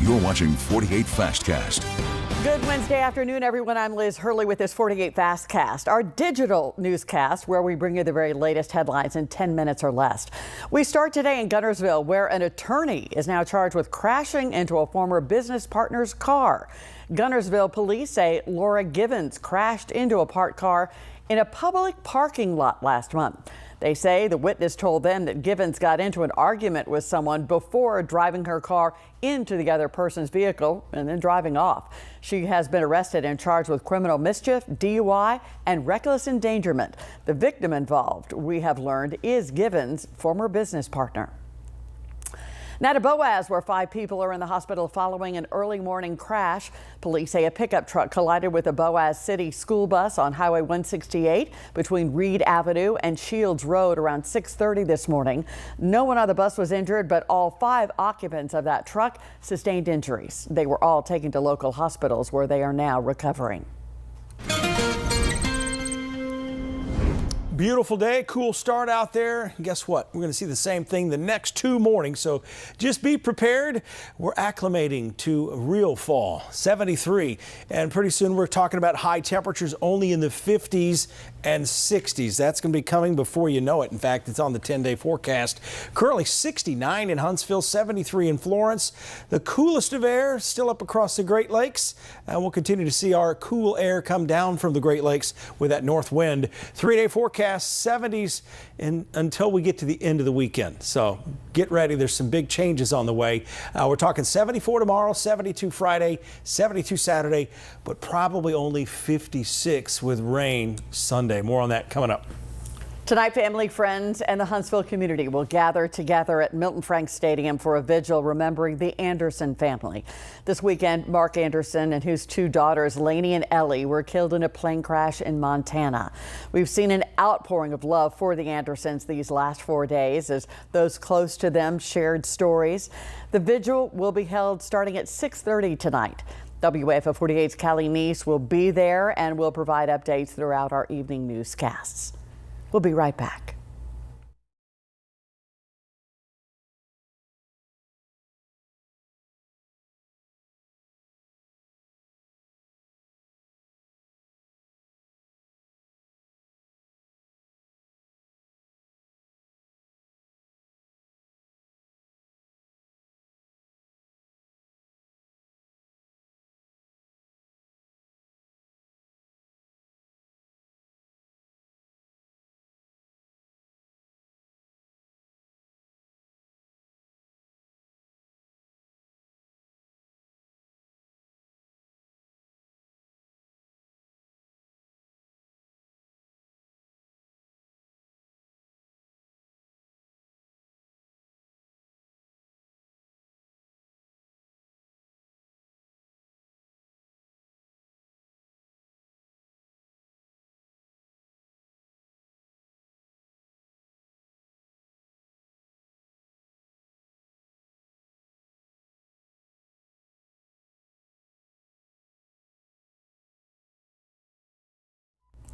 You're watching 48 Fastcast. Good Wednesday afternoon, everyone. I'm Liz Hurley with this 48 Fastcast, our digital newscast where we bring you the very latest headlines in 10 minutes or less. We start today in Guntersville, where an attorney is now charged with crashing into a former business partner's car. Guntersville police say Laura Givens crashed into a parked car in a public parking lot last month. They say the witness told them that Givens got into an argument with someone before driving her car into the other person's vehicle and then driving off. She has been arrested and charged with criminal mischief, DUI, and reckless endangerment. The victim involved, we have learned, is Givens' former business partner. Now to Boaz, where 5 people are in the hospital following an early morning crash. Police say a pickup truck collided with a Boaz City school bus on Highway 168 between Reed Avenue and Shields Road around 6:30 this morning. No one on the bus was injured, but all 5 occupants of that truck sustained injuries. They were all taken to local hospitals where they are now recovering. Beautiful day, cool start out there. Guess what? We're going to see the same thing the next 2 mornings, so just be prepared. We're acclimating to real fall, 73, and pretty soon we're talking about high temperatures only in the 50s and 60s. That's going to be coming before you know it. In fact, it's on the 10-day forecast. Currently 69 in Huntsville, 73 in Florence. The coolest of air still up across the Great Lakes, and we'll continue to see our cool air come down from the Great Lakes with that north wind. 3-day forecast. 70s until we get to the end of the weekend. So get ready. There's some big changes on the way. We're talking 74 tomorrow, 72 Friday, 72 Saturday, but probably only 56 with rain Sunday. More on that coming up. Tonight, family, friends, and the Huntsville community will gather together at Milton Frank Stadium for a vigil remembering the Anderson family. This weekend, Mark Anderson and his 2 daughters, Lainey and Ellie, were killed in a plane crash in Montana. We've seen an outpouring of love for the Andersons these last 4 days as those close to them shared stories. The vigil will be held starting at 6:30 tonight. WAFF 48's Callie Neese will be there and will provide updates throughout our evening newscasts. We'll be right back.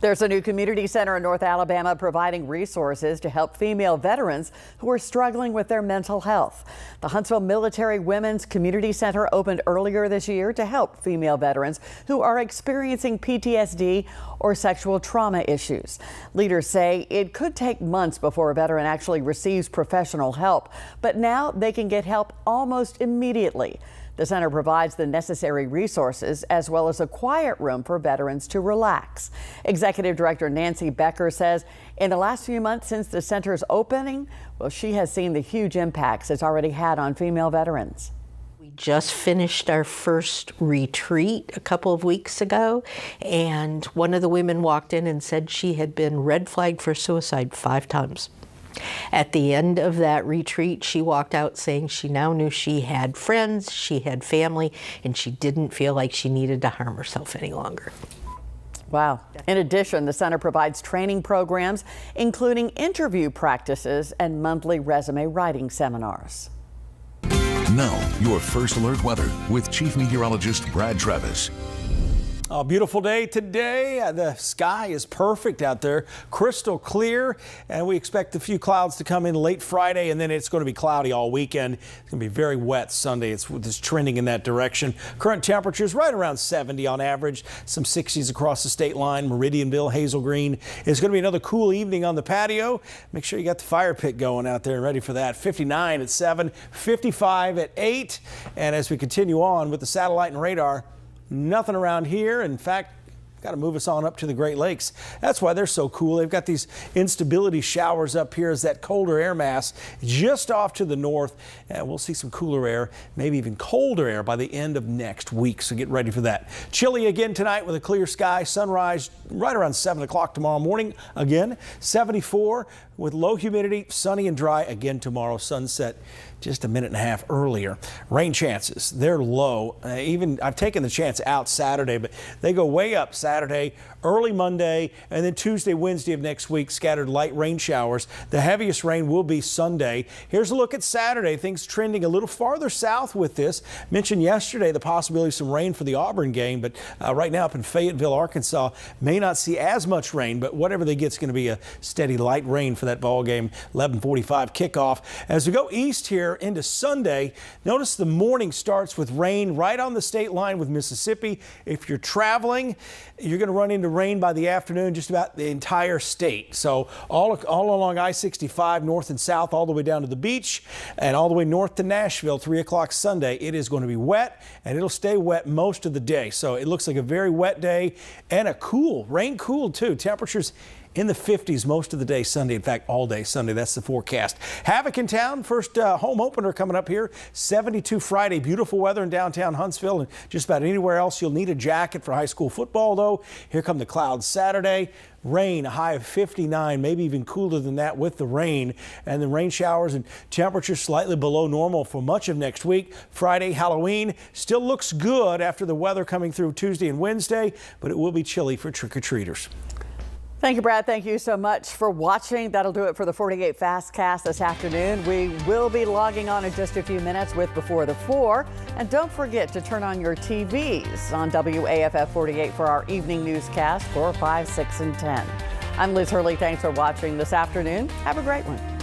There's a new community center in North Alabama providing resources to help female veterans who are struggling with their mental health. The Huntsville Military Women's Community Center opened earlier this year to help female veterans who are experiencing PTSD or sexual trauma issues. Leaders say it could take months before a veteran actually receives professional help, but now they can get help almost immediately. The center provides the necessary resources as well as a quiet room for veterans to relax. Executive Director Nancy Becker says in the last few months since the center's opening, well, she has seen the huge impacts it's already had on female veterans. We just finished our first retreat a couple of weeks ago, and one of the women walked in and said she had been red flagged for suicide 5 times. At the end of that retreat, she walked out saying she now knew she had friends, she had family, and she didn't feel like she needed to harm herself any longer. Wow. In addition, the center provides training programs, including interview practices and monthly resume writing seminars. Now, your first alert weather with Chief Meteorologist Brad Travis. A beautiful day today. The sky is perfect out there, crystal clear, and we expect a few clouds to come in late Friday, and then it's going to be cloudy all weekend. It's going to be very wet Sunday. It's trending in that direction. Current temperatures right around 70 on average, some 60s across the state line. Meridianville, Hazel Green. It's going to be another cool evening on the patio. Make sure you got the fire pit going out there and ready for that. 59 at 7, 55 at 8, and as we continue on with the satellite and radar, nothing around here. In fact, got to move us on up to the Great Lakes. That's why they're so cool. They've got these instability showers up here as that colder air mass just off to the north. And we'll see some cooler air, maybe even colder air by the end of next week. So get ready for that. Chilly again tonight with a clear sky. Sunrise right around 7 o'clock tomorrow morning. Again, 74 with low humidity, sunny and dry again tomorrow. Sunset just a minute and a half earlier. Rain chances, they're low. Even I've taken the chance out Saturday, but they go way up Saturday, early Monday, and then Tuesday, Wednesday of next week, scattered light rain showers. The heaviest rain will be Sunday. Here's a look at Saturday. Things trending a little farther south with this. Mentioned yesterday the possibility of some rain for the Auburn game, but right now up in Fayetteville, Arkansas, may not see as much rain, but whatever they get is going to be a steady light rain for that ball game. 11:45 kickoff. As we go east here into Sunday, notice the morning starts with rain right on the state line with Mississippi. If you're traveling, you're going to run into rain by the afternoon just about the entire state. So all along I-65 north and south, all the way down to the beach and all the way north to Nashville, 3 o'clock Sunday. It is going to be wet, and it'll stay wet most of the day. So it looks like a very wet day and a cool, rain cool too. Temperatures in the 50s most of the day Sunday. In fact, all day Sunday. That's the forecast. Havoc in town. First home opener coming up here. 72 Friday. Beautiful weather in downtown Huntsville and just about anywhere else. You'll need a jacket for high school football, though. Here come the clouds Saturday. Rain, a high of 59, maybe even cooler than that with the rain. And the rain showers and temperatures slightly below normal for much of next week. Friday, Halloween, still looks good after the weather coming through Tuesday and Wednesday, but it will be chilly for trick-or-treaters. Thank you, Brad. Thank you so much for watching. That'll do it for the 48 Fastcast this afternoon. We will be logging on in just a few minutes with Before the 4. And don't forget to turn on your TVs on WAFF 48 for our evening newscast 4, 5, 6, and 10. I'm Liz Hurley. Thanks for watching this afternoon. Have a great one.